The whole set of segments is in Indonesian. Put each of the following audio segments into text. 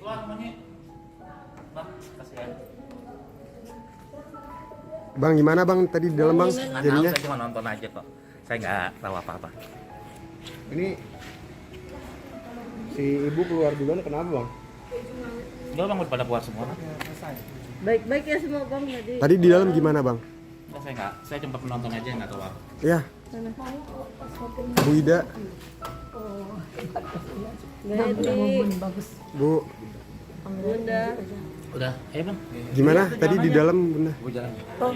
keluar semuanya. Bang, kasihan. Bang, gimana bang tadi di dalam bang Nggak tahu, jadinya? saya cuma nonton aja kok. Saya nggak tahu apa-apa. Ini si ibu keluar duluan kenapa bang? Enggak bang, udah pada keluar semua. Baik-baik ya semua bang tadi. Tadi di dalam gimana bang? Enggak, saya cuma penonton aja nggak tahu apa. Ya, Bu Ida, Bagus. Bu, Bunda. Udah, ayo bang. gimana tadi di dalam bunda? Gue jalan. Oh,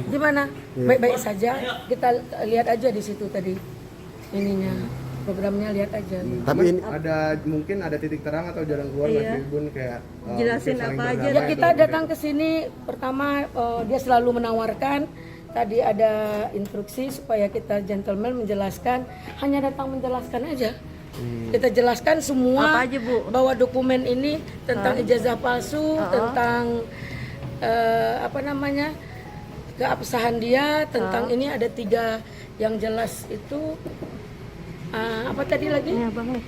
gimana? Baik-baik saja. Kita lihat aja di situ tadi ininya programnya, lihat aja. Tapi ini Mungkin ada titik terang atau jalan keluar Iya. Mas Bun kayak Jelasin mungkin saling apa aja. berdamai Ya kita atau datang ke sini pertama dia selalu menawarkan. Tadi ada instruksi supaya kita gentleman menjelaskan, hanya datang menjelaskan aja. Kita jelaskan semua Apa aja, Bu? bahwa dokumen ini tentang ijazah palsu, tentang apa namanya keabsahan dia, tentang ini ada 3 yang jelas itu apa tadi lagi? Ini abang nih.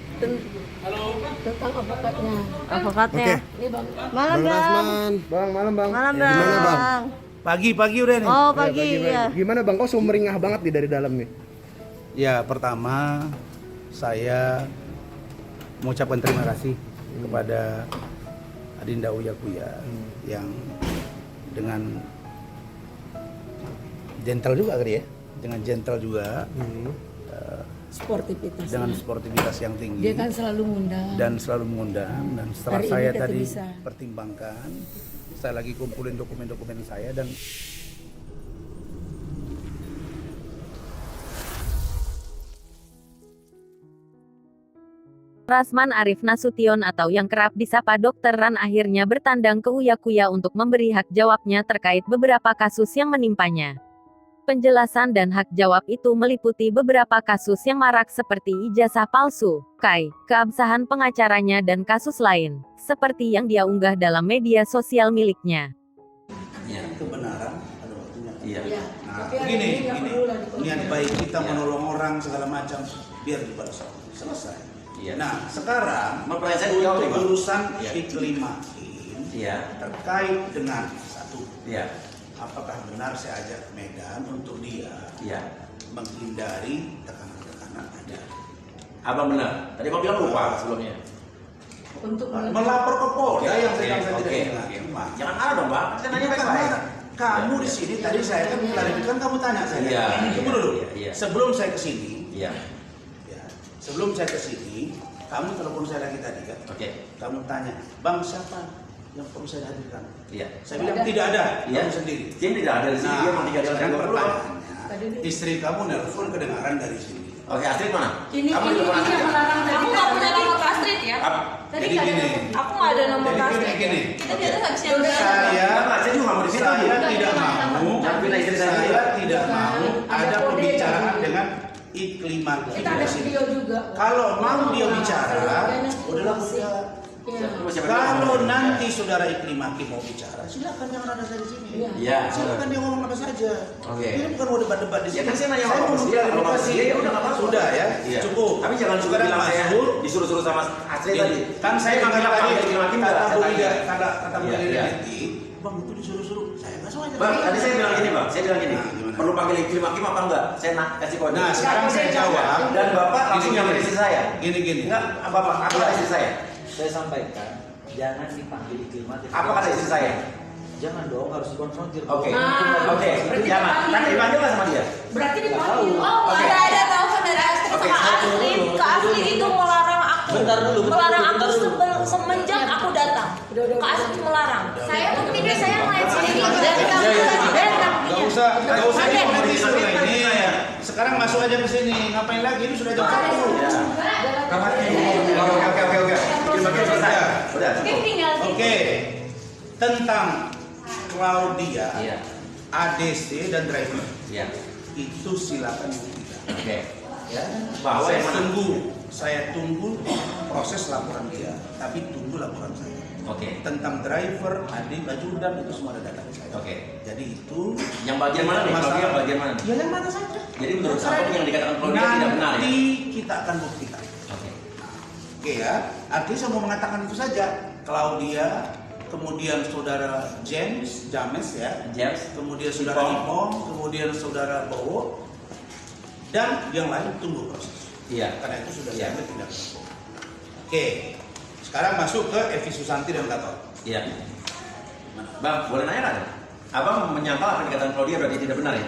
Tentang avokatnya. Avokatnya. Oke. Ini bang. Malam Bang bang. Rasman, Bang, malam bang. Malam bang. Gimana, Bang? Pagi udah nih. Oh Ya, pagi ya. Gimana bang? Kok sumringah banget nih dari dalam nih? Ya, pertama saya mengucapkan terima kasih kepada Adinda Uya Kuya yang dengan gentle juga kali ya, dengan gentle juga, Sportivitas. dengan sportivitas yang tinggi Dia kan selalu ngundang. dan selalu mengundang. Dan setelah Hari ini saya kita tadi bisa. pertimbangkan, saya lagi kumpulin dokumen-dokumen saya dan Rasman Arif Nasution atau yang kerap disapa Dr. Ran akhirnya bertandang ke Uya Kuya untuk memberi hak jawabnya terkait beberapa kasus yang menimpanya. Penjelasan dan hak jawab itu meliputi beberapa kasus yang marak seperti ijazah palsu, keabsahan pengacaranya dan kasus lain, seperti yang dia unggah dalam media sosial miliknya. kebenaran pada waktunya. Iya. Nah, begini, niat baik kita menolong orang segala macam biar dibalas selesai. Iya. Nah, sekarang Mau pertanyaan saya dijawab nih, untuk Bang. urusan Iya. iklim makin Iya. terkait dengan satu, Iya. apakah benar saya ajak Medan untuk dia Iya. menghindari tekanan-tekanan ada. Abang benar. Tadi Bang bilang lupa sebelumnya. Untuk Melapor ke Polda yang Oke, sedang saya oke, tidak oke. terima. Jangan marah dong, Bang. Saya nanya baik-baik. Kamu Iya, di iya. sini tadi saya kan klarifikasi, kamu tanya saya. Iya, Tunggu dulu. iya, iya. Sebelum saya ke sini, Iya. ya, sebelum saya ke sini, kamu telepon saya lagi tadi kan? Oke. Kamu tanya, Bang siapa yang perlu saya hadirkan? Iya. Saya bilang tidak ada, Iya. kamu sendiri. Dia tidak ada di sini, dia mau tinggal di sekarang Bang. pertanyaannya, istri kamu nelpon kedengaran dari sini. Oke, Astrid mana? ini Kamu ini telepon yang Astrid. melarang tadi. Aku nggak punya nomor Kak Astrid ya. Apa? Tadi Jadi nggak ada gini. nomor. Aku nggak ada nomor Jadi Kak gini, Astrid. gini. Kita di atas habis yang Saya juga mau di situ. Saya tidak mau. Jangan pindah istri saya. Saya tidak mau Ada ada kode. pembicaraan dengan iklimat Kita ada video juga. Kalau mau dia bicara, udahlah dia. Iya. Kalau nanti saudara Iklim Hakim mau bicara, silakan jangan ada dari sini. Iya. Silakan dia ngomong apa saja. Oke. Ini bukan mau debat-debat di Ya sini. kan saya nanya mau sama dia, kalau nggak klarifikasi. dia ya udah nggak apa-apa. Sudah ya, Iya. cukup. Tapi jangan juga Sekarang bilang saya masuk. disuruh-suruh sama Astrid Gini, tadi. kan saya Dia bilang bilang tadi Iklim Hakim nggak? kata Saya Bu tanya. Ida, kata Bu Iya, Ida iya. nanti, Bang itu disuruh-suruh. Saya nggak suka. Bang, tadi saya bilang gini, Bang. Saya bilang gini. Nah, gimana? Perlu panggil Iklim Hakim apa enggak? Saya kasih kode. Nah, sekarang saya jawab. Dan Bapak langsung Gini, nyampe gini. istri saya. Gini. Enggak, Bapak, apa kata istri saya? Saya sampaikan jangan dipanggil iklimat. Apa kata istri saya? Jangan dong, harus dikonfrontir. Oke. Nah, Oke. berarti Jangan. dipanggil. Kan dipanggil nggak sama dia? Berarti dipanggil. Oh, Oke. nggak ada telepon dari Astrid Oke, sama saya Astrid. Kak Astrid itu melarang aku. Bentar dulu, Melarang aku bentar dulu. semenjak aku datang. Udah. Kak Astrid melarang. Saya buktinya saya ngeliat sini. Gak usah nanti suruh ini. Sekarang masuk aja ke sini. Ngapain lagi? Ini sudah jam 10. Ya. Oke. Iklim Hakim selesai. Udah. Mungkin tinggal gitu. Oke. Tentang Claudia, Iya. ADC dan driver. Iya. Itu silakan buktikan. Oke. Ya. Bahwa yang mana? Saya tunggu proses laporan dia, tapi tunggu laporan saya. Oke. Tentang driver, adik, baju dan itu semua ada data saya. Oke. Jadi itu Yang bagian mana nih? Kalau yang bagian mana? ya yang mana saja. Jadi menurut saya yang dikatakan Claudia tidak benar ya? Nanti kita akan buktikan. Oke. Oke ya, artinya saya mau mengatakan itu saja. Claudia, kemudian saudara James ya, kemudian saudara Ipong, kemudian saudara Bowo, dan yang lain tunggu proses. Iya. Karena itu sudah diambil tindakan hukum. Oke, sekarang masuk ke Evi Susanti dan Gatot. Iya. Bang, boleh nanya nggak? Abang menyangkal apa yang dikatakan Claudia berarti tidak benar ya?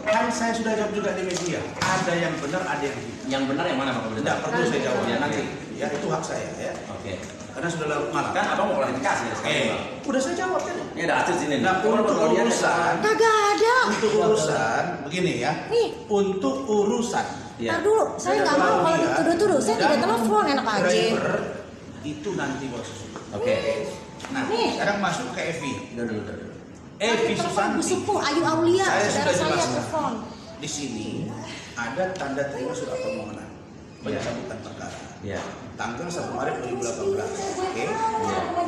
Kan saya sudah jawab juga di media. Ada yang benar, ada yang tidak. Yang benar yang mana Bang? Tidak perlu saya jawab. Ya nanti. Ya itu hak saya ya. Oke. Karena sudah larut malam. Kan abang mau klarifikasi ya sekarang Bang. Udah saya jawab tadi. Ini ada hasil sini. Nah, untuk urusan, Kagak ada. untuk urusan begini ya. Nih. Untuk urusan Iya. Ntar dulu, saya nggak mau kalau dituduh-tuduh. Saya tidak telepon, enak aja. driver itu nanti proses hukum. Oke. Nah, Nih. sekarang masuk ke Evi. Dulu. Evi Bu Susanti. Sepuh, Ayu Aulia, Saya saudara sudah saya jelaskan. telepon. Di sini ada tanda terima surat permohonan pencabutan perkara. Iya. Tanggal 1 Maret 2018. Oke.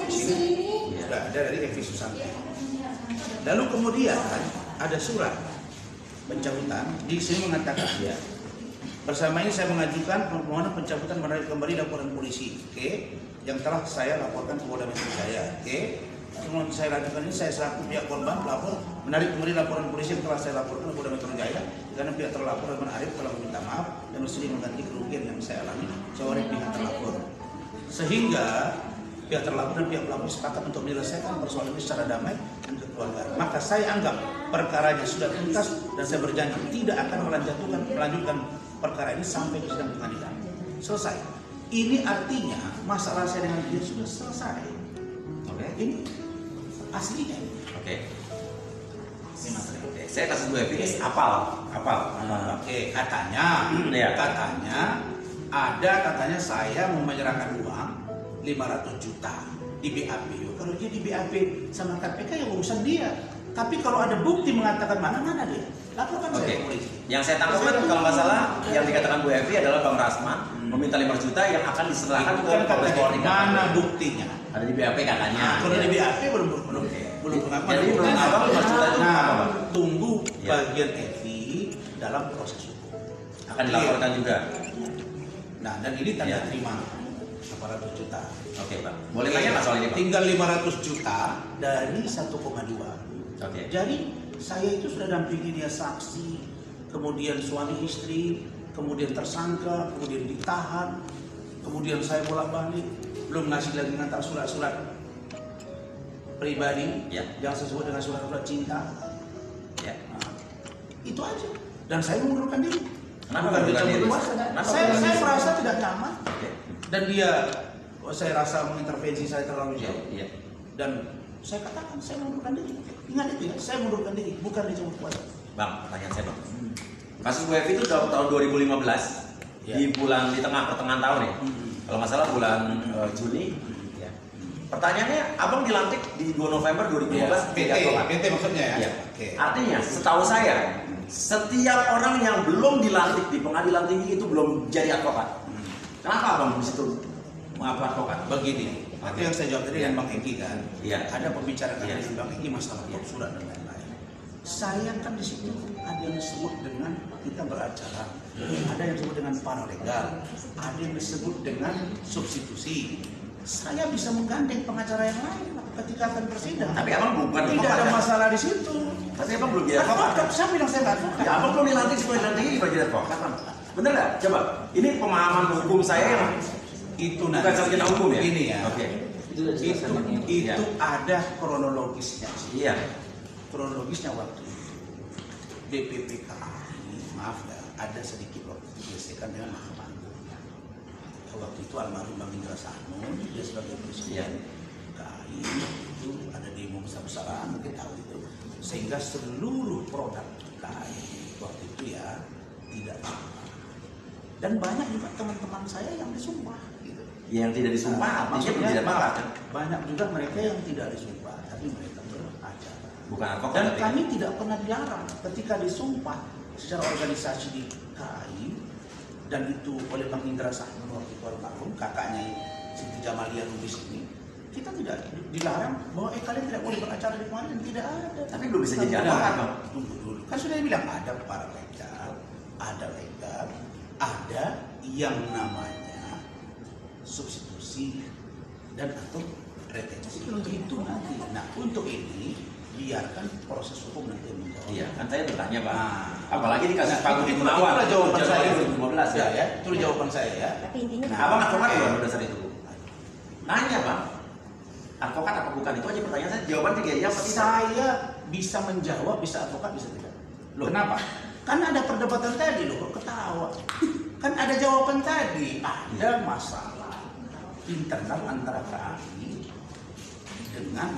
Di sini sudah ada dari Evi Susanti. Lalu kemudian ada surat pencabutan di sini mengatakan bersama ini saya mengajukan permohonan pencabutan menarik kembali laporan polisi, yang telah saya laporkan ke Polda Metro Jaya, Kemudian saya lakukan ini, saya selaku pihak korban pelapor menarik kembali laporan polisi yang telah saya laporkan ke Polda Metro Jaya karena pihak terlapor Rahman Arif telah meminta maaf dan bersedia mengganti kerugian yang saya alami sebagai pihak terlapor. Sehingga pihak terlapor dan pihak pelapor sepakat untuk menyelesaikan persoalan ini secara damai dan kekeluargaan. Maka saya anggap perkaranya sudah tuntas dan saya berjanji tidak akan melanjutkan perkara ini sampai ke sidang pengadilan. Selesai. Ini artinya masalah saya dengan dia sudah selesai. Oke. Ini aslinya. Oke. Ini materi. Oke. Saya kasih dulu Evi. Apal. Oke. Katanya ada saya mau menyerahkan uang 500 juta di BAP. Kalau dia di BAP sama KPK ya urusan dia. Tapi kalau ada bukti mengatakan mana dia, laporkan saya ke polisi. Yang saya tangkap kan kalau nggak salah yang dikatakan Bu Evi adalah Bang Rasman meminta 5 juta yang akan diserahkan ke Polres Polri. Mana buktinya? Ada di BAP katanya. Kalau di BAP belum pengakuan. Jadi belum apa 5 juta itu apa, Bang? Tunggu bagian Evi dalam proses hukum. Akan dilaporkan juga. Nah, dan ini tanda terima 800 juta. Oke, Pak. Boleh tanya nggak soal ini, Pak? Tinggal 500 juta dari 1,2. Oke. Jadi saya itu sudah dampingi dia saksi, kemudian suami istri, kemudian tersangka, kemudian ditahan, kemudian saya bolak-balik, belum ngasih lagi ngantar surat-surat pribadi yang sesuai dengan surat-surat cinta. Ya. Nah, itu aja. Dan saya mengundurkan diri. Kenapa Bukan mengundurkan diri? dicabut kuasa. Saya merasa tidak nyaman. Dan dia, saya rasa mengintervensi saya terlalu jauh. Iya. Dan saya katakan saya mengundurkan diri. Ingat itu ya, saya mengundurkan diri, bukan dicabut kuasa. Bang, pertanyaan saya, Bang. Kasus Bu Evi itu tahun 2015 di pertengahan tahun ya. Kalau nggak salah bulan Juni. Ya. Pertanyaannya, Abang dilantik di 2 November 2015 PT maksudnya ya. Ya. Artinya, setahu saya setiap orang yang belum dilantik di pengadilan tinggi itu belum jadi advokat. Kenapa Abang di situ mengapa advokat? Begini, itu yang saya jawab tadi dengan Bang Eki kan. Iya. Ada pembicaraan dengan Bang Eki masalah surat dan lain-lain. Saya kan di situ ada yang disebut dengan kita beracara, ada yang disebut dengan paralegal, ada yang disebut dengan substitusi. Saya bisa menggandeng pengacara yang lain ketika akan bersidang. Tapi Abang bukan tidak ada masalah di situ. Tapi Abang belum jadi advokat. Saya bilang saya nggak advokat. Ya Abang belum dilantik sebagai nantinya di bagian advokat. Bener nggak? Coba. Ini pemahaman hukum saya yang itu bukan nanti sarjana hukum ya. Ini ya. Oke. Itu ada kronologisnya. Iya. Kronologisnya waktu BPPKA ini, maaf ya, ada sedikit waktu diselesaikan dengan Mahkamah Agung. Waktu itu almarhum Bang Indra Sanun, dia sebagai presiden KAI, itu ada demo besar-besaran, mungkin tahu itu, sehingga seluruh produk KAI waktu itu ya tidak apa. Dan banyak juga teman-teman saya yang disumpah. Gitu. Yang tidak disumpah, artinya tidak apa-apa. Banyak juga mereka yang tidak disumpah, tapi mereka beracara. Bukan advokat. Dan kami tidak pernah dilarang ketika disumpah secara organisasi di KAI dan itu oleh Bang Indra Sanun waktu itu almarhum, kakaknya Siti Jamalia Lubis ini, kita tidak dilarang bahwa kalian tidak boleh beracara di pengadilan, tidak ada. Tapi belum bisa jadi advokat, Bang. Tunggu dulu, kan sudah bilang ada paralegal, ada legal, ada yang namanya substitusi, dan atau retensi itu nanti. Nah untuk ini biarkan proses hukum nanti yang menjawab. Iya, kan saya bertanya Pak. Nah, Apalagi di kasus Pak Budi Gunawan. Itulah jawaban saya. 2015 ya. Itu jawaban saya ya. Tapi intinya Nah, abang advokat bukan pada dasar itu. Nanya Bang, advokat apa bukan itu aja pertanyaan saya. Jawaban tiga ya apa tidak? Saya bisa menjawab, bisa advokat, bisa tidak. Loh, kenapa? Kan ada perdebatan tadi loh, kok ketawa. Kan ada jawaban tadi, ada masalah internal antara kami dengan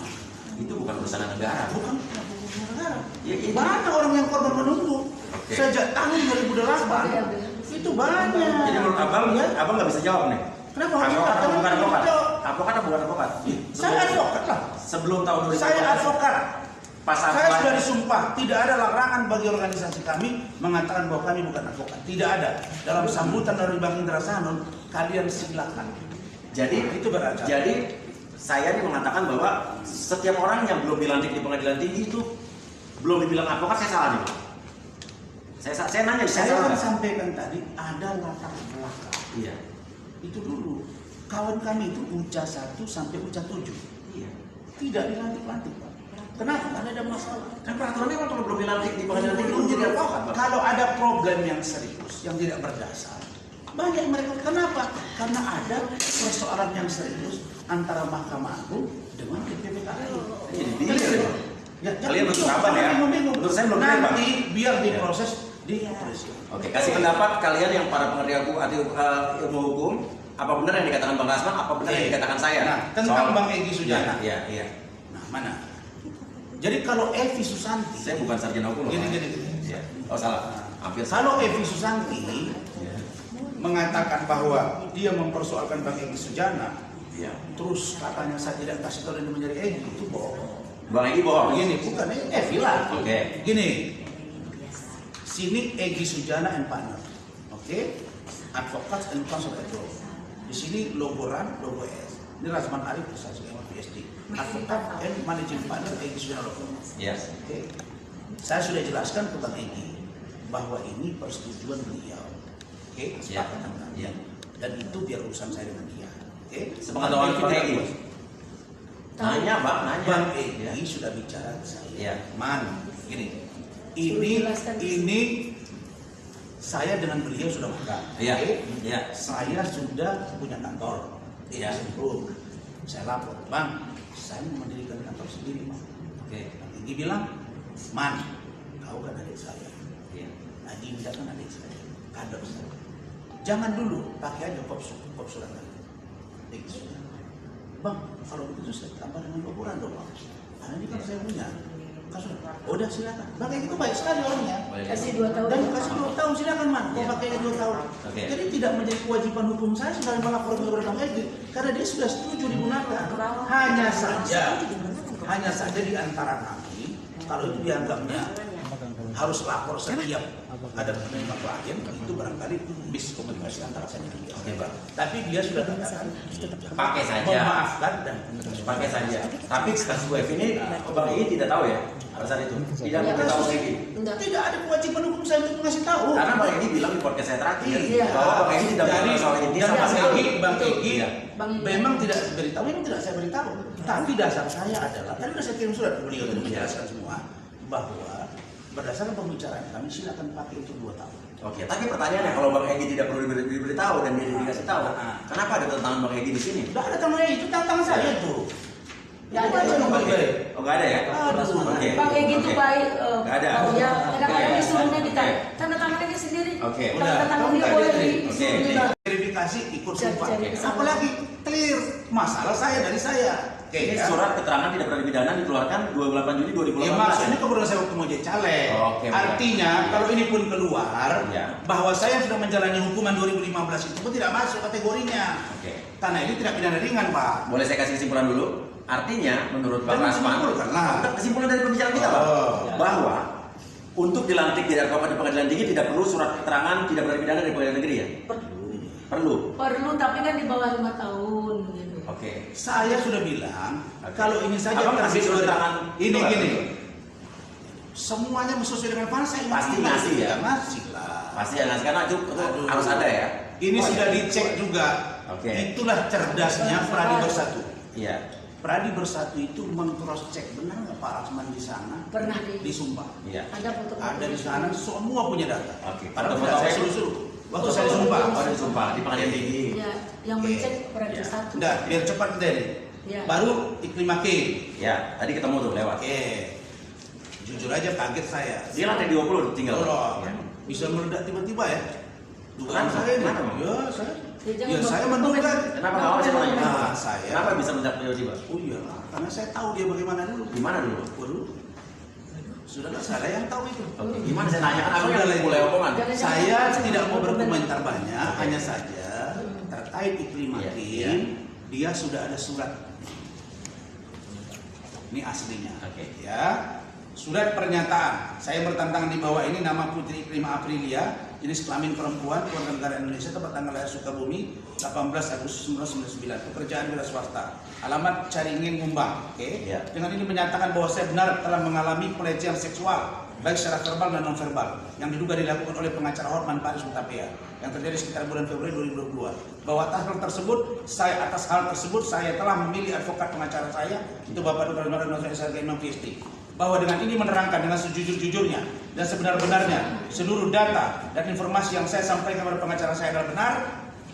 Itu bukan urusan negara. bukan negara. Ya, itu. Banyak orang yang korban menunggu sejak tahun 2008 itu banyak. Jadi menurut abang, ya? abang nggak bisa jawab nih. Kenapa harus Advokat atau bukan advokat? jawab? Advokat atau bukan advokat? Saya advokat lah. Sebelum tahun 2015. Saya advokat. Pasal Saya sudah disumpah, tidak ada larangan bagi organisasi kami mengatakan bahwa kami bukan advokat. Tidak ada. Dalam sambutan dari Bang Indra Sanon, kalian silakan. Jadi Itu beracara. Jadi saya nih mengatakan bahwa setiap orang yang belum dilantik di pengadilan tinggi itu belum dibilang advokat, saya salah nih Pak. Saya nanya, Saya salah kan nggak? sampaikan tadi ada latar belakang. Iya. Itu dulu. Kawan kami itu UCA 1 sampai UCA 7. Iya. Tidak dilantik-lantik, Pak. Kenapa? Karena ada masalah. Kan peraturannya kan kalau belum dilantik di pengadilan tinggi itu jadi advokat Pak. Kalau ada problem yang serius, yang tidak berdasar, banyak mereka. Kenapa? Karena ada persoalan yang serius antara Mahkamah Agung dengan DPPKI. Jadi bingung. Ya, Kalian harus sabar ya. Menurut saya belum clear, Bang. Nanti biar diproses di kepolisian. Oke, kasih pendapat kalian yang para pengerti ilmu hukum, apa benar yang dikatakan Bang Rasman, apa benar yang dikatakan saya? Nah, tentang Bang Egy Sujana. Iya. Nah, mana? Jadi kalau Evi Susanti, Saya bukan sarjana hukum loh. Gini. Iya. Oh salah. Hampir salah. Kalau Evi Susanti mengatakan bahwa dia mempersoalkan Bang Egy Sujana, Iya. terus katanya saya tidak kasih tahu ini menjadi Egy, itu bohong. Bang Egy bohong. Begini, bukan Evi lah. Oke. Gini, sini Egy Sujana and partner, oke? Advokat and consultant law. Di sini logo RAN, logo S. Ini Rasman Arif, Asasi PSD. Advokat and managing partner Egy Sujana logo. Yes. Oke. Saya sudah jelaskan ke Bang Egy bahwa ini persetujuan beliau. Oke, kesepakatan kami. Ya. Dan itu biar urusan saya dengan dia. Oke. Sepengetahuan Bang Egy. Nanya Bang, nanya. Bang Iya. Egy sudah bicara ke saya. Iya. Man, gini. Ini saya dengan beliau sudah makan. Iya. Oke? Iya. Saya sudah punya kantor. Iya. Sentul. Saya lapor, Bang, saya mau mendirikan kantor sendiri, Bang. Oke. Bang Egy bilang, Man, kau kan adik saya. Iya. Adinda kan adik saya. Kader saya. Jangan dulu pakai aja kop surat. Bang, kalau begitu saya tambah dengan kuburan dong, Bang. Karena ini kan saya punya. Kasus. Udah silakan. Bang Egy itu baik sekali orangnya. Kasih 2 tahun. Dan kasih 2 tahun silakan Man. Kau pakai 2 tahun. Oke. Jadi tidak menjadi kewajiban hukum saya sudah melaporkan kepada Bang Egy karena dia sudah setuju digunakan. Hanya saja di antara kami kalau itu dianggapnya harus lapor setiap ada penerima klien, itu barangkali miskomunikasi antara saya dan dia. Oke, Bang. Tapi dia sudah katakan Pakai saja. memaafkan dan Pakai saja. Tapi kasus WF ini Bang Egy tidak tahu ya pada saat itu. Tidak memberitahu Bang Egy. tidak ada kewajiban hukum saya untuk mengasih tahu. Karena Bang Egy bilang di podcast saya terakhir Iya. bahwa Bang Egy tidak Jadi, bilang soal ini sama sekali. Bang Egy Iya. memang tidak beritahu, memang tidak saya beritahu. Tapi dasar saya adalah, tadi sudah saya kirim surat ke beliau untuk menjelaskan semua bahwa berdasarkan pembicaraan kami silakan pakai untuk 2 tahun. Oke, tapi pertanyaannya kalau Bang Egy tidak perlu diberitahu dan dia dikasih tahu, kenapa ada tantangan Bang Egy di sini? Tidak ada tangan itu tantangan saya tuh. Ya ada Oke. Oh, nggak ada ya? Aduh. Oke. Bang Egy itu Oke. baik. Nggak ada. Ya, kadang-kadang Oke. disuruhnya kita Oke. tanda tangan aja sendiri. Oke. Tanda tangan dia boleh disuruh Oke. juga. Verifikasi ikut sumpah. Cari kesalahan. Apalagi clear masalah saya dari saya. Oke, Ini ya. surat keterangan tidak pernah dipidana dikeluarkan 28 Juli 2018. Ya maksudnya kebetulan saya waktu mau jadi caleg. Oke, Artinya benar. kalau ini pun keluar Ya. bahwa saya sudah menjalani hukuman 2015 itu pun tidak masuk kategorinya. Oke. Karena ini tidak pidana ringan, Pak. Boleh saya kasih kesimpulan dulu? Artinya menurut Bang Dan Rasman, menyimpulkanlah. kesimpulan dari pembicaraan kita, Bang, bahwa untuk dilantik jadi advokat di pengadilan tinggi tidak perlu surat keterangan tidak pernah dipidana dari pengadilan negeri ya? Perlu. Perlu tapi kan di bawah 5 tahun gitu. Oke. Saya sudah bilang kalau ini saja Abang kasih surat tangan. ini Coba. gini. Semuanya sesuai dengan fana saya Pasti ngasih ya? Ngasih lah. Pasti ya, karena itu harus ada ya. Ini Oh, sudah iya. dicek juga Oke. Itulah cerdasnya Pradi Bersatu. Iya. Pradi Bersatu itu meng-cross check benar nggak Pak Rasman di sana? Pernah Di Sumpah. Iya. ada foto. Ada di sana, semua punya data. Oke. Padahal Foto-foto saya itu- suruh-suruh. Waktu saya di Sumpah. Oh, di Sumpah di Pengadilan Tinggi. Ya, yang mencek Pradi Iya. 1. Enggak, biar cepat dari. Iya. Baru Iklim Hakim. Ya, tadi ketemu tuh lewat. Oke. Jujur aja kaget saya. Dia lantai 20 tinggal. Tolong. Ya. Bisa meledak tiba-tiba ya. Dugaan Kenapa? saya ini. Kenapa, Bang? Ya, saya. Ya, jangan Ya, saya bawa- menduga. Kenapa nggak mau saya tanya? Nah, saya. Kenapa bisa mendapat tiba-tiba? Oh iya, karena saya tahu dia bagaimana dulu. Gimana dulu? Waduh. Sudahlah, saya yang tahu itu. Oke. Gimana saya nanya kan abang yang Sudah, mulai omongan. Saya tidak mau berkomentar banyak, hanya saja terkait Iklim Iya, Hakim, iya. dia sudah ada surat. Ini aslinya. Oke. Ya. Surat pernyataan. Saya bertantangan di bawah ini nama Putri Iklim Aprilia, jenis kelamin perempuan, keluarga negara Indonesia, tempat tanggal lahir Sukabumi, 18 Agustus 1999, pekerjaan wira swasta, alamat Caringin, Mumbang. Oke. Iya. Dengan ini menyatakan bahwa saya benar telah mengalami pelecehan seksual, baik secara verbal dan non verbal, yang diduga dilakukan oleh pengacara Hotman Paris Hutapea, yang terjadi sekitar bulan Februari 2022. Bahwa atas hal tersebut saya telah memilih advokat pengacara saya, itu Bapak Dr. Imam PhD. Bahwa dengan ini menerangkan dengan sejujur-jujurnya dan sebenar-benarnya seluruh data dan informasi yang saya sampaikan kepada pengacara saya adalah benar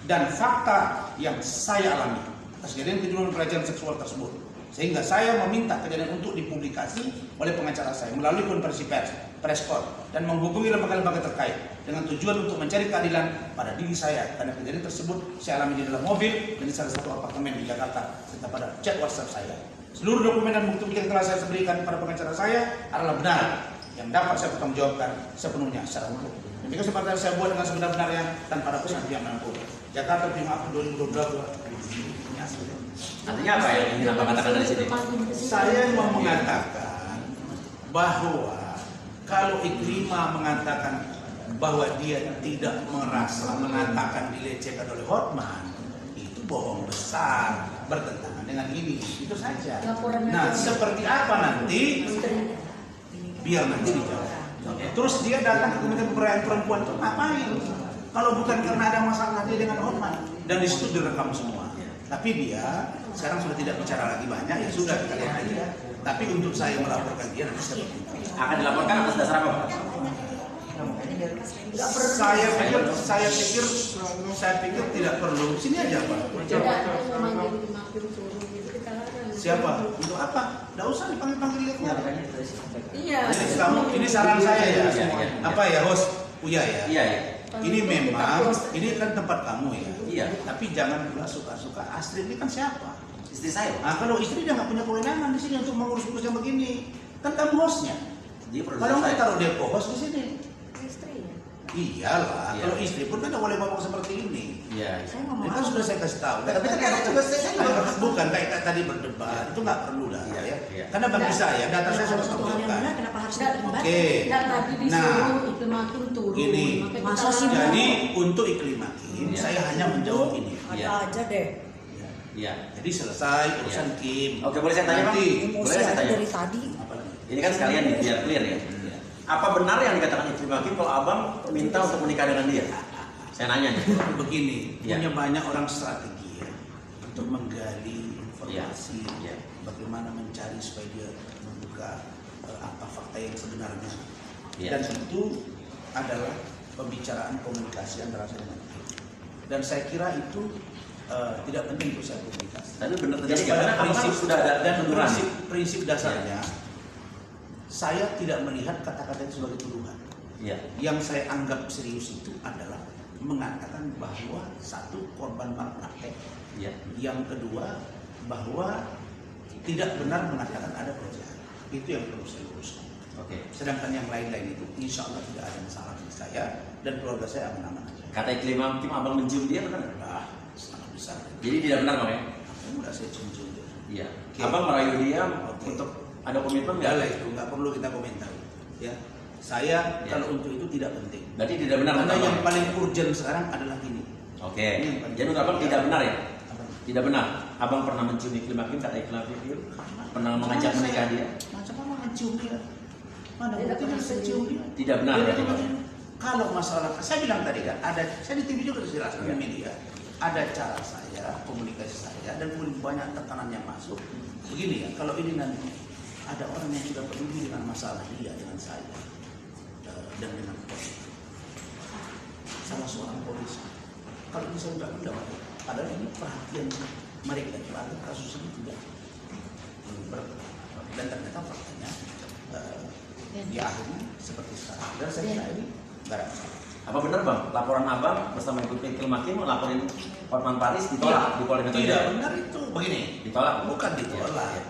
dan fakta yang saya alami atas kejadian kejuruan pelecehan seksual tersebut. Sehingga saya meminta kejadian untuk dipublikasi oleh pengacara saya melalui konferensi pers, preskon, dan menghubungi lembaga-lembaga terkait dengan tujuan untuk mencari keadilan pada diri saya karena kejadian tersebut saya alami di dalam mobil dan di salah satu apartemen di Jakarta serta pada chat WhatsApp saya. Seluruh dokumen dan bukti yang telah saya berikan kepada pengacara saya adalah benar yang dapat saya pertanggungjawabkan sepenuhnya secara hukum. Demikian seperti yang saya buat dengan sebenar-benarnya tanpa ada pesan pihak manapun. Jakarta 5 April 2022. Ini asli. Artinya apa yang ingin abang katakan dari sini? Saya mau mengatakan bahwa kalau Iklimah mengatakan bahwa dia tidak merasa mengatakan dilecehkan oleh Hotman, itu bohong besar, bertentangan dengan ini, itu saja. Nah, seperti apa nanti? Biar nanti dijawab. Terus dia datang ke Komite Pemberdayaan Perempuan itu ngapain? Kalau bukan karena ada masalah dia dengan Hotman, dan di situ direkam semua. Tapi dia sekarang sudah tidak bicara lagi banyak, ya sudah kita lihat aja. Tapi untuk saya melaporkan dia nanti seperti itu. Akan dilaporkan atas dasar apa, Pak? Saya pikir tidak perlu. Sini aja Pak. Siapa? Untuk apa? Tidak usah dipanggil-panggil dia keluar. Iya. Ini saran saya ya. Iya, iya. Apa ya, host? Uya ya. Iya, iya. Ini memang, ini kan tempat kamu ya. Iya. Tapi jangan pula suka-suka. Astrid ini kan siapa? Istri saya. Nah, kalau istri dia nggak punya kewenangan di sini untuk mengurus-urus yang begini. Kan kamu hostnya. Dia produser Kalau nggak saya. taruh dia co-host di sini. Istrinya. Iyalah, Iya. kalau istri pun kan tidak boleh ngomong seperti ini. Iya. Ini kan sudah saya kasih tahu. Tapi terkadang juga saya bukan kayak tadi berdebat, itu nggak perlu lah Iya, ya. iya. Karena bagi saya data saya sudah Satu hal yang tunjukkan. benar kenapa harus Nggak, diperdebatkan? Oke. Dan tadi disuruh Iklim Hakim turun. Gini. Makanya Masa kita- sih, Bu? Jadi untuk Iklim Hakim Iya. saya hanya menjawab ini. Ada Iya. aja deh. Iya. Jadi selesai urusan Kim. Oke, boleh saya tanya, Pak? Nanti. Boleh Emosi saya aja tanya? dari tadi. Apa lagi? Ini kan sekalian biar clear ya. Apa benar yang dikatakan Iklim Hakim kalau abang minta untuk menikah dengan dia? Saya nanya nih. Begini, Iya. punya banyak orang strategi ya untuk menggali informasi, Iya. bagaimana mencari supaya dia membuka apa fakta yang sebenarnya. Iya. Dan itu adalah pembicaraan komunikasi antara saya dengan dia. Dan saya kira itu tidak penting untuk saya komunikasi. Tapi benar terjadi Dan nggak? pada Karena abang prinsip kan sudah ada dan tuduhan. prinsip dasarnya, saya tidak melihat kata-kata itu sebagai tuduhan. Iya. Yang saya anggap serius itu adalah mengatakan bahwa satu korban malpraktek, Iya. yang kedua bahwa tidak benar mengatakan ada pelecehan. Itu yang perlu saya luruskan. Oke. Sedangkan yang lain-lain itu insya Allah tidak ada masalah di saya dan keluarga saya aman-aman aja. Kata Iklim Hakim abang mencium dia benar nggak? Nah, sangat besar. Jadi tidak benar bang ya? Kamu udah saya cium-cium dia. Iya. Oke. Abang merayu dia Oke. untuk ada komitmen Udah nggak? lah itu nggak perlu kita komentar. Ya, saya Ya. kalau untuk itu tidak penting. Berarti tidak benar. Karena menurut yang abang? paling urgent sekarang adalah ini. Oke. Ini yang paling- Jadi menurut abang tidak benar ya? Apa? Tidak benar. Abang pernah mencium Iklim Hakim, kata Iklim Hakim pernah mengajak menikah dia. Macam apa mencium dia? Mana buktinya saya cium dia? Tidak benar Dia berarti, tidak Bang. benar. Kalau masalah, saya bilang tadi kan, ada, saya di TV juga sudah jelaskan di media. ada cara saya, komunikasi saya, dan banyak tekanan yang masuk. Begini ya, kalau ini nanti ada orang yang sudah peduli dengan masalah dia, dengan saya, dan dengan polisi. Salah seorang polisi. Kalau ini saya tidak undang, padahal ini perhatian mereka, padahal kasus ini tidak. Dan ternyata faktanya di akhirnya seperti sekarang. Dan saya kira ini nggak ada masalah. Apa benar bang, laporan abang bersama ikut Pikil Makin melaporin Hotman Paris ditolak di Polda Metro Tidak Jaya? benar itu. Begini, Ditolak? bukan ditolak. Ya.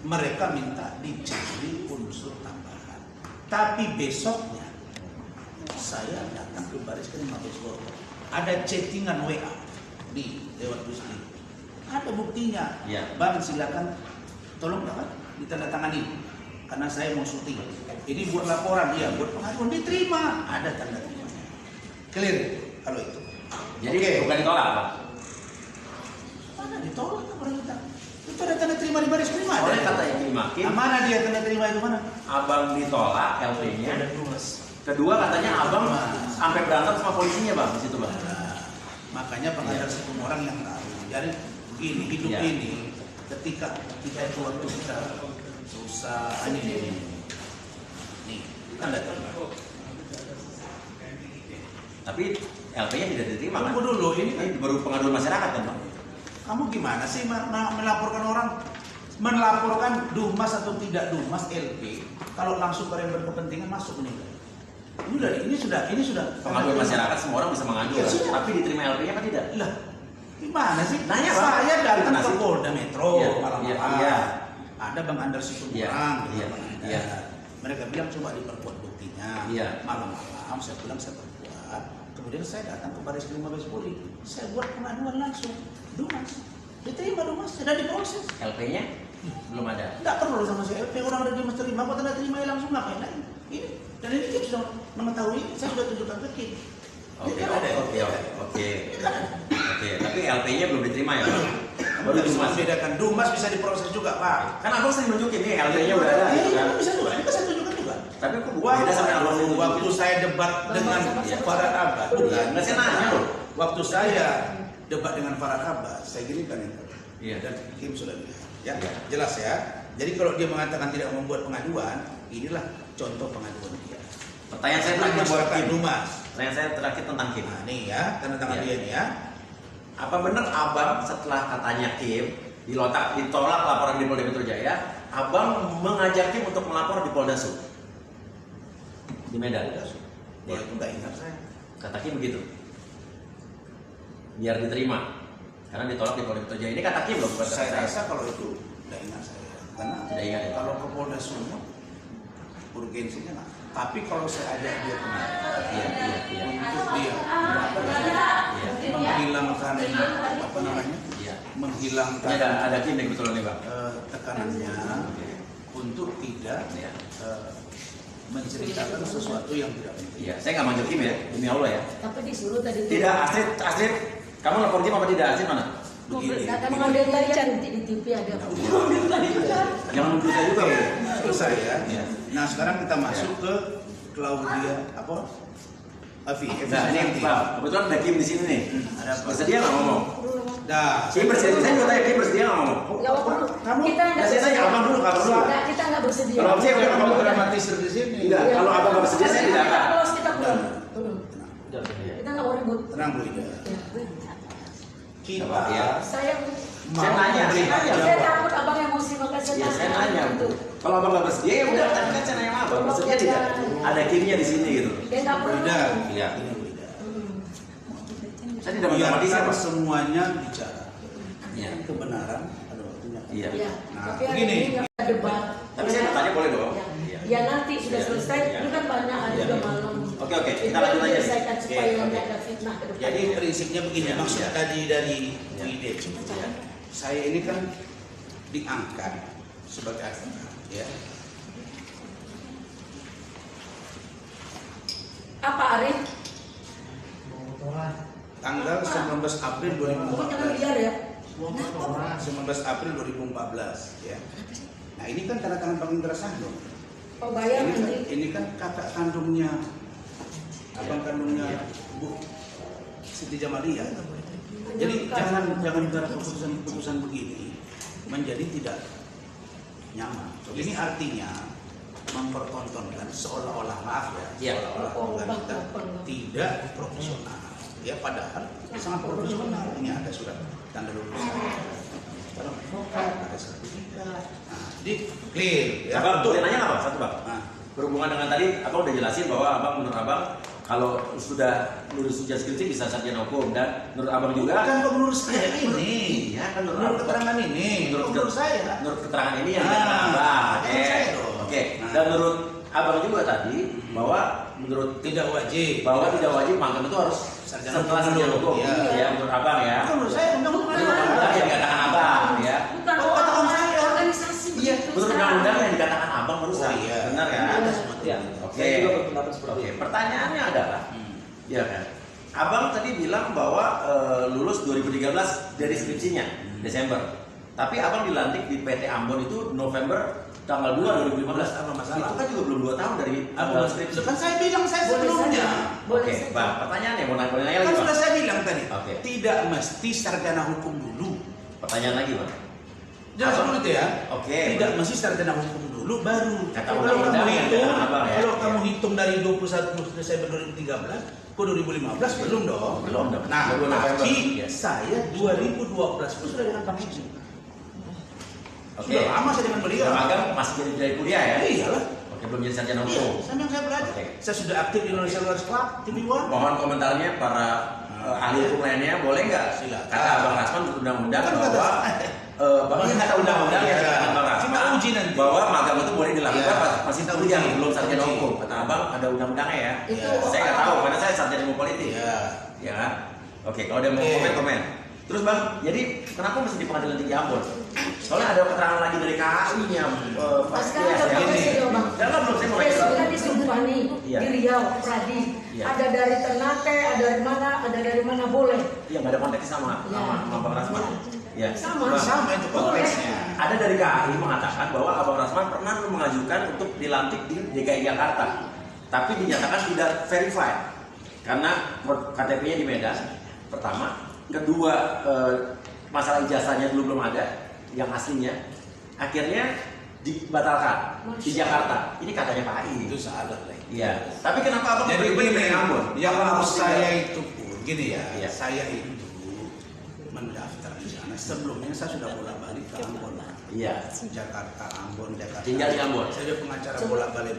Mereka minta dicari unsur tambahan. Tapi besoknya saya datang ke Baris Krim Mabes Polri. Ada chattingan WA di lewat Busli. Ada buktinya. Ya. Bang silakan tolong dapat ditandatangani karena saya mau syuting. Ini buat laporan, ya buat pengaduan diterima. Ada tanda terimanya. Clear kalau itu. Jadi bukan ditolak Pak? Mana ditolak orang kita? Itu ada tanda terima di Baris Krim. Oleh kata Pikil Makin, Mana dia tanda terima itu mana? abang ditolak LP-nya. Kedua katanya abang sampai berantem sama polisinya bang di situ bang. Nah, makanya pengajar hukum orang yang tahu. Jadi begini, hidup Ya. ini ketika kita itu waktu kita susah, ini. Nih, tanda terima. Tapi LP-nya tidak diterima kan? Tunggu dulu, ini kan Ini baru pengaduan masyarakat kan bang? kamu gimana sih melaporkan orang? Melaporkan dumas atau tidak dumas LP, kalau langsung orang yang berkepentingan masuk nih. Ini sudah Pengaduan masyarakat semua orang bisa mengadu, Ya, kan? sudah. Tapi diterima LP-nya apa tidak? Lah, gimana sih? Nanya, Bang. Saya datang Gimana ke sih? Polda Metro Iya, malam-malam. iya. Ada Bang Anders itu Iya, kurang, iya, Bang Anders. iya. Mereka bilang coba diperkuat buktinya. Iya. Malam-malam saya bilang saya perkuat. Kemudian saya datang ke Baris Krim Mabes Polri. Saya buat pengaduan langsung. Dumas. Diterima dumas, sudah diproses. LP-nya belum ada. Tidak perlu sama saya. LP orang ada dimas terima, kok tanda terima langsung ngapain lagi? Ini. Dan ini kita sudah mengetahui, saya sudah tunjukkan ke Kim. Oke. Ini kan ada LP. Oke. Tapi LP-nya belum diterima ya bang? Baru Baru Dumas. membedakan dumas bisa diproses juga, Pak. Kan abang sering nunjukin nih LP-nya udah ada. Iya, gitu kan? bisa juga. Ini kan saya tunjukkan juga. Tapi kok beda sama yang abang nunjukin? Waktu saya debat dengan Farhad Abbas, bukan. Nggak, saya nanya loh. Waktu saya debat dengan Farhad Abbas, saya ginikan itu. Iya. Dan Kim sudah lihat. Ya, Iya. jelas ya. Jadi kalau dia mengatakan tidak membuat pengaduan, inilah contoh pengaduan dia. Pertanyaan saya terakhir buat Kim. Dumas. Pertanyaan saya terakhir tentang Kim. Nah, nih ya, tanda tangan Iya. dia nih ya. Apa benar abang setelah katanya Kim ditolak laporan di Polda Metro Jaya, abang mengajak Kim untuk melapor di Polda Sub di Medan? Boleh itu nggak ingat saya. Kata Kim begitu. Biar diterima. Karena ditolak di Polda Metro Jaya. Ini kata Kim loh, bukan kata Saya saya. rasa kalau itu tidak ingat saya. Karena Tidak ingat ya? kalau ke Polda Sumut urgensinya nggak. Tapi kalau saya ajak dia kemari Iya. untuk dia menghilangkan apa namanya, Iya. menghilangkan Ini ada Kim nih kebetulan nih bang. tekanannya untuk tidak Iya. menceritakan sesuatu yang tidak penting. Iya. Saya nggak manggil Kim ya, demi Allah ya. Tapi disuruh tadi tuh. Tidak, Astrid, kamu lapor Kim apa tidak? Astrid mana? Begini, Mengambil lihat di TV ada. Jangan nuduh saya juga ya. selesai ya. Iya. Nah sekarang kita masuk ke Claudia apa? Afi. Nah ini Pak, kebetulan ada Kim di sini nih. Ada apa? Bersedia nggak ngomong? Dah. Kim bersedia, saya juga tanya Kim bersedia nggak ngomong? Nggak perlu. Kamu Kita nggak Nah, saya tanya abang dulu, abang dulu. Nggak, kita nggak bersedia. Kalau saya udah kamu ngomong dramatisir di sini. Enggak, kalau abang nggak bersedia saya tidak akan. Kalau kita pulang. Kita nggak mau ribut. Tenang Bu Ida. Kita Apa, ya? Saya Saya nanya, saya nanya. saya takut abang emosi makanya saya Iya, saya tanya. nanya. Gitu. Kalau abang nggak bersedia ya udah, tadi kan saya nanya sama abang. Bersedia tidak? Ada Kimnya di sini gitu. Dia nggak Bu perlu. Ida. Iya. Ini Bu Ida. Saya tidak menghormati Biarkan siapa. semuanya bicara. Iya. Kebenaran ada waktunya. Iya. Ya, Nah, tapi hari begini. ini nggak ada debat. Tapi saya bertanya boleh dong? Ya, Iya. ya nanti sudah Iya. selesai. Iya. Itu kan banyak ada Iya. juga malam. Oke, Itu kita lanjut yang aja. diselesaikan Oke, supaya oke. nggak ada fitnah ke depan. Jadi prinsipnya begini, maksud Iya. tadi dari Iya. Bu Ida. Saya ini kan diangkat sebagai advokat, ya. Apa Arif? Tanggal 19 April Kamu jangan 2014. liar ya. 19 April 2014, ya. Nah ini kan tanda tangan Bang Indra Sahno. Oh bayar nanti. Ini kan kakak kandungnya, abang kandungnya Bu Siti Jamalia. Jadi jangan bicara keputusan begini menjadi tidak nyaman. Ini artinya mempertontonkan seolah-olah, maaf ya, seolah-olah kita tidak profesional. Ya padahal sangat profesional. Ini ada surat tanda lulusan, ada sertifikat. Nah, jadi clear. Ya. Abang, boleh nanya nggak, Bang? Satu, Bang. Nah, Berhubungan dengan tadi, Abang udah jelasin bahwa Abang, menurut Abang, kalau sudah lulus ujian skripsi bisa sarjana hukum, dan menurut Abang juga bukan kok menurut saya ini, ya kan menurut keterangan ini, menurut saya. menurut keterangan ini yang dikatakan Abang. menurut saya dong. Oke. Nah. Dan menurut Abang juga tadi bahwa menurut Tidak wajib. tidak wajib magang itu harus Sarjana setelah hukum sarjana dulu. hukum. Iya. Ya, menurut Abang ya. Bukan menurut saya, undang-undang. Undang-undang yang dikatakan Abang ya. Bukan Oh, katakan saya. organisasi. Iya, Menurut undang-undang yang dikatakan Abang merusak. Oh, iya. Benar kan? Ada seperti Ya, itu. Oke. saya juga berpendapat seperti Oke, itu. pertanyaannya adalah, ya kan, Abang tadi bilang bahwa lulus 2013 dari skripsinya, Desember. Tapi Abang dilantik di PT Ambon itu November tanggal 2 2015. Apa masalah? Itu kan juga belum 2 tahun dari skripsi. Kan saya bilang saya sebelumnya. Oke, Bang, pertanyaannya mau nanya lagi, Kan Bang. sudah saya bilang tadi. Oke. Tidak mesti sarjana hukum dulu. Pertanyaan lagi, Bang. Jelas dulu itu ya. Oke. Tidak mesti sarjana hukum dulu baru. Kata Kalau undang-undang kamu yang hitung, dikatakan Abang ya. kalau kamu Iya. hitung dari 21 Desember 2013 ke 2015 belum dong. Belum dong. Nah, 22 November. tapi Yes. saya 2012 itu sudah dengan Pak Hizmi. Oke. Sudah lama saya dengan beliau. Yang magang masih jadi kuliah ya? Iyalah. Oke, belum jadi sarjana Iya, hukum. sambil saya belajar. Oke. Saya sudah aktif di Indonesia Lawyers Club, TV One. Mohon komentarnya para ahli hukum lainnya, boleh nggak? Silakan. Kata Abang Rasman menurut undang-undang Kan bahwa bahkan kata undang-undang yang dikatakan Bang Cuma Rasman uji nanti. bahwa magang itu boleh dilakukan Iya. pas masih Kita kuliah uji. belum sarjana Uji. hukum. Kata Abang ada undang-undangnya ya. Itu Saya nggak tahu karena saya sarjana ilmu politik. Iya. Ya kan? Oke, kalau ada mau Oke. komen. Terus Bang, jadi kenapa mesti di Pengadilan Tinggi Ambon? Soalnya ada keterangan lagi dari KAI-nya. Pas sekarang ada ini. proses ya, Bang. Jangan belum saya mau Besok nanya. kan disumpah nih Iya. di Riau, Pradi. Iya. Ada dari Ternate, ada dari mana boleh. Iya, nggak ada konteksnya sama Bang Rasman. Ya. Sama. Bang, Sama itu konteksnya. ada dari KAI mengatakan bahwa Abang Rasman pernah mengajukan untuk dilantik di DKI Jakarta, tapi dinyatakan tidak verified karena KTP-nya di Medan. Pertama, kedua masalah ijazahnya dulu belum ada yang aslinya, akhirnya dibatalkan di Jakarta. Ini katanya KAI. Itu salah lah. Iya. Tapi kenapa Abang Jadi beri-beri gini, ke Ambon? yang Apa harus harus saya tidak? itu pun gini ya, Iya. saya itu mendaftar di sana. Sebelumnya saya sudah bolak-balik ke Ambon, Iya. Jakarta, Ambon, Jakarta. Tinggal di Ambon. Saya sudah pengacara bolak-balik.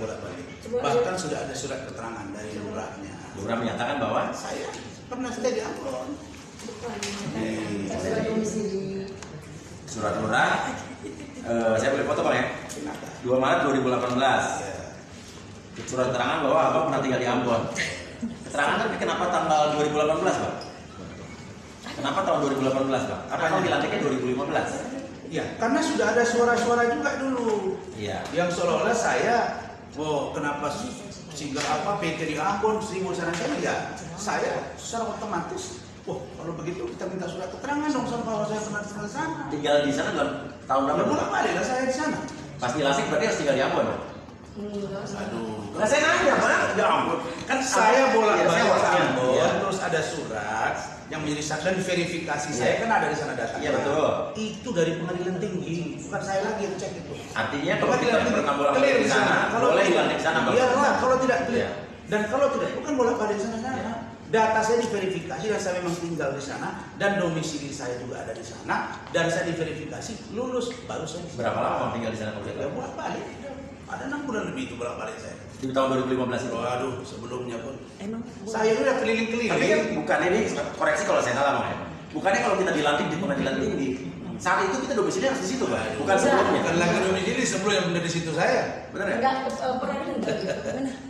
Bahkan sudah ada surat keterangan dari lurahnya. Lurah menyatakan bahwa Saya pernah stay di Ambon. Sesuai domisili. surat lurah, saya boleh foto Bang ya? Kenapa? 2 Maret 2018. Ya. Surat keterangan bahwa Abang pernah tinggal di Ambon. Keterangan tapi kenapa tanggal 2018 Bang? Kenapa tahun 2018 Bang? Apa Abang dilantiknya 2015? Ya, karena sudah ada suara-suara juga dulu. Iya. Yang seolah-olah saya, kenapa singgah apa PT di Ambon, Seribu sana ya, saya secara otomatis, kalau begitu kita minta surat keterangan dong sama bahwa saya pernah tinggal di sana. Tinggal di sana dalam tahun Ya berapa? boleh balik lah saya di sana. Pas dilantik berarti harus tinggal di Ambon Bang? Aduh. Nah saya nanya Bang, ya ampun. Kan Saya bolak-balik Iya, ke saya Ambon, Iya. terus ada surat yang menjadi saksi dan verifikasi saya kan ada di sana datanya. Iya, betul. Itu dari pengadilan tinggi, bukan saya lagi yang cek itu. Artinya kalau kita pernah bolak-balik di sana, boleh dilantik di sana Bang? Iya lah, kalau tidak Iya. dan kalau tidak bukan bolak-balik di sana. Data saya diverifikasi dan saya memang tinggal di sana dan domisili saya juga ada di sana dan saya diverifikasi lulus baru saya. Berapa lama Bang tinggal di sana kalau Ya kita? bolak-balik. Ada 6 bulan lebih itu bolak-balik saya. Di tahun 2015 itu. Waduh, sebelumnya pun. Saya udah keliling-keliling. Tapi kan bukan ini, koreksi kalau saya salah Bang ya. Bukannya kalau kita dilantik di pengadilan tinggi, saat itu kita domisili harus di situ Bang, bukan sebelumnya. Bukan lagi domisili sebelum yang benar di situ saya. Benar ya? Enggak pernah enggak gitu.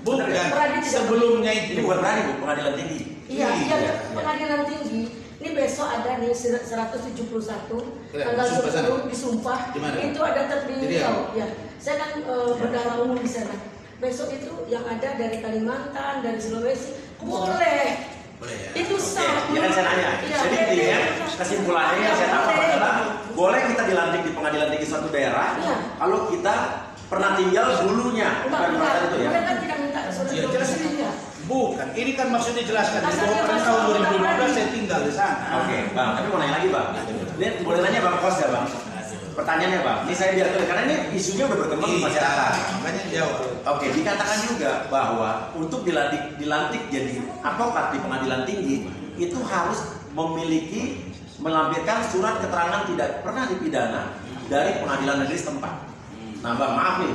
Bukan. Peradi tidak Sebelumnya Ini itu. bukan berani Bu, pengadilan tinggi. Iya, Iya. pengadilan tinggi. Ini besok ada nih 171 Ya, tanggal disumpah 10 disumpah. Di mana? Itu ada Di di Riau? Riau. Ya. Saya kan bendahara umum di sana. Besok itu yang ada dari Kalimantan, dari Sulawesi, boleh. Boleh ya. Itu sah. Ya kan saya nanya. Iya, Jadi boleh. intinya kesimpulannya yang saya tangkap Boleh. adalah boleh kita dilantik di pengadilan tinggi suatu daerah Iya. kalau kita pernah tinggal dulunya, bukan Enggak, masa itu ya. mereka tidak minta surat Iya, jelas ini. domisili ya. Bukan, ini kan maksudnya jelaskan bahwa pada tahun 2015 saya tinggal di sana. Oke, Bang, tapi mau nanya lagi, Bang. Ini boleh nanya Bang Kos ya, Bang? Pertanyaannya, Bang. Ini saya biar clear, karena ini isunya udah berkembang di masyarakat. Makanya jawab. Oke, dikatakan juga bahwa untuk dilantik jadi advokat di pengadilan tinggi itu harus memiliki melampirkan surat keterangan tidak pernah dipidana dari pengadilan negeri setempat. Nah, Bang, maaf nih,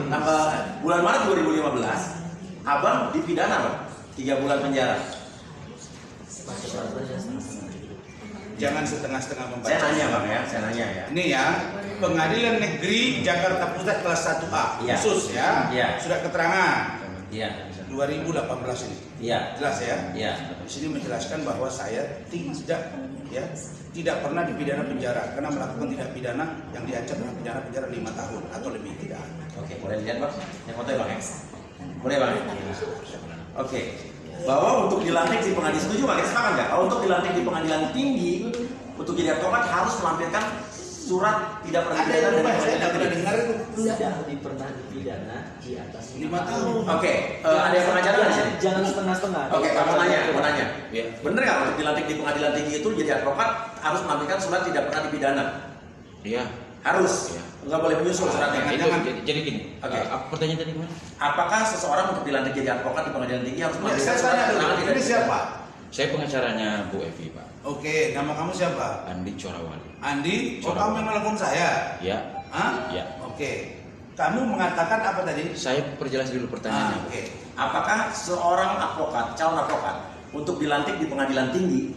bulan Maret 2015, Abang dipidana, Bang, 3 bulan penjara. Jangan setengah-setengah membaca. Saya nanya, Bang, ya, saya nanya ya. Ini ya, Pengadilan Negeri Jakarta Pusat kelas 1A Iya. khusus ya. Iya. Surat keterangan Iya. 2018 ini. Iya. Jelas ya? Iya. Di sini menjelaskan bahwa saya tidak pernah dipidana penjara karena melakukan tindak pidana yang diancam dengan pidana penjara 5 tahun atau lebih tidak. Oke, boleh lihat, Bang? Yang foto ya, Bang? Boleh, Bang? Oke. Bahwa untuk dilantik di pengadilan, setuju nggak? Kita sepakat nggak? Kalau untuk dilantik di pengadilan tinggi, untuk jadi advokat harus melampirkan surat tidak pernah Ada dipidana yang dari saya tidak pernah pengadilan dengar itu. Tidak pernah dipidana di atas 5 tahun. Oke, ada yang pengacara di sini? Jangan setengah-setengah. Oke, mau nanya. Ya. Bener nggak untuk dilantik di pengadilan tinggi itu jadi advokat harus melampirkan surat tidak pernah dipidana? Iya. Harus. Nggak boleh menyusul suratnya. Jadi gini. Oke. Pertanyaan tadi gimana? Apakah seseorang untuk dilantik jadi advokat di pengadilan tinggi harus Ya, melampirkan saya surat tanya keterangan dulu, tidak ini dipidana? siapa? Saya pengacaranya Bu Evi, Pak. Oke, nama kamu siapa? Andi Corawali. Andi, Corawali. kamu yang nelfon saya? Ya. Hah? Ya. Oke. Kamu mengatakan apa tadi? Saya perjelas dulu pertanyaannya. Oke. Apakah seorang advokat, calon advokat untuk dilantik di pengadilan tinggi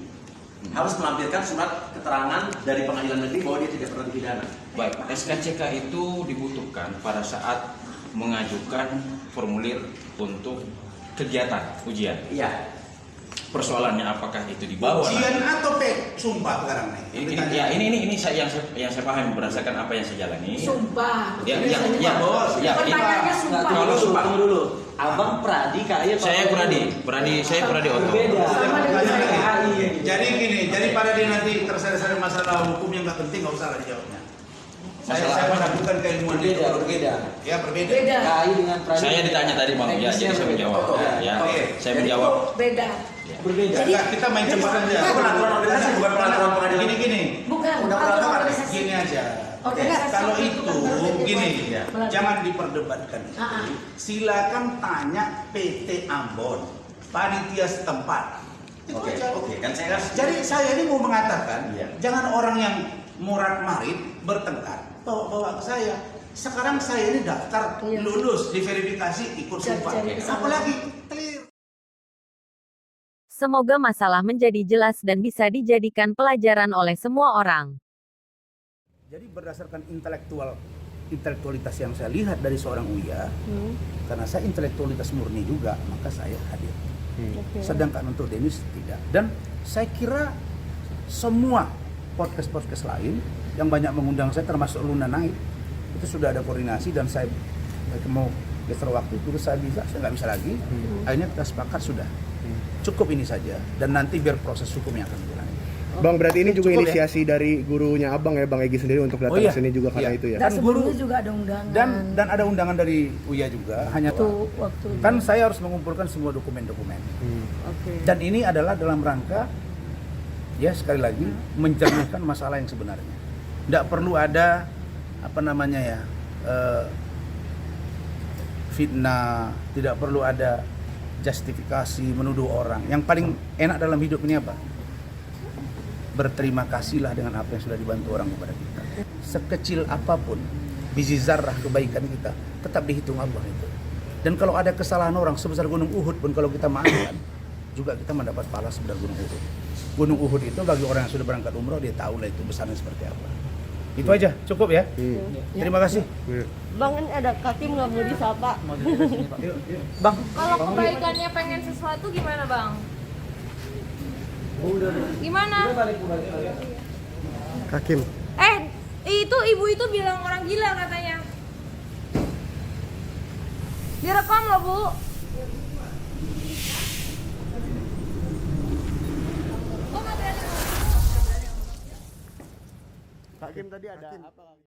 harus melampirkan surat keterangan dari pengadilan negeri bahwa dia tidak pernah dipidana? Baik, SKCK itu dibutuhkan pada saat mengajukan formulir untuk kegiatan ujian. Iya. Persoalannya apakah itu di bawah? Ujian atau sumpah sekarang nih? Ini yang saya pahami berdasarkan apa yang saya jalani. Sumpah. Ya, Ini ya, sumpah, ya, Bos. ya, Pertanyaannya sumpah. Kalau sumpah. Tunggu dulu. Abang Pradi KAI apa? Saya Pradi Oto. Berbeda. Sama dengan saya. KAI. Jadi gini, daripada dia nanti terseret-seret masalah hukum yang nggak penting, nggak usah lah dijawabnya. Saya melakukan keilmuan itu. Berbeda. Ya berbeda. Beda. KAI dengan Pradi. Saya ditanya tadi Bang, ya jadi saya menjawab. Ya, Oke. saya menjawab. Beda. Berbeda. Jadi kita main cepat aja. Itu peraturan organisasi, bukan peraturan pengadilan. Gini. Bukan. Undang-undang Aturan apa? organisasi. Gini aja. Oke. Kalau itu gini, Ya. jangan diperdebatkan. Silakan tanya PT Ambon, panitia setempat. Itu Oke, aja. oke. Kan saya kan Jadi saya ini mau mengatakan, Iya. jangan orang yang murad marid bertengkar bawa ke saya. Sekarang saya ini daftar Iya. lulus diverifikasi ikut sumpah. Cari kesalahan. Apalagi clear. Semoga masalah menjadi jelas dan bisa dijadikan pelajaran oleh semua orang. Jadi berdasarkan intelektualitas yang saya lihat dari seorang Uya, karena saya intelektualitas murni juga, maka saya hadir. Sedangkan untuk Dennis tidak. Dan saya kira semua podcast lain yang banyak mengundang saya, termasuk Luna Night, itu sudah ada koordinasi dan saya mau geser waktu, terus saya nggak bisa lagi. Akhirnya kita sepakat sudah. Cukup ini saja, dan nanti biar proses hukum yang akan berjalan. Bang, berarti ini juga Cukup, ya? inisiasi dari gurunya Abang ya, Bang Egy sendiri untuk datang ke sini juga karena itu ya. Dan sebelumnya juga ada undangan. Dan ada undangan dari Uya juga, hanya waktu kan saya harus mengumpulkan semua dokumen-dokumen. Dan ini adalah dalam rangka, ya sekali lagi, menjernihkan masalah yang sebenarnya. Tidak perlu ada fitnah, tidak perlu ada justifikasi menuduh orang. Yang paling enak dalam hidup ini apa? Berterima kasihlah dengan apa yang sudah dibantu orang kepada kita. Sekecil apapun biji zarrah kebaikan kita tetap dihitung Allah itu. Dan kalau ada kesalahan orang sebesar gunung Uhud pun kalau kita maafkan, juga kita mendapat pahala sebesar gunung Uhud. Gunung Uhud itu bagi orang yang sudah berangkat umroh, dia tahu lah itu besarnya seperti apa. Itu aja, cukup ya. Terima kasih. Bang, ini ada Katim nggak mau disapa? Bang, Kalau kebaikannya pengen sesuatu gimana, Bang? Gimana? Hakim. Itu ibu itu bilang orang gila katanya. Direkam loh, Bu. Hakim tadi ada apa?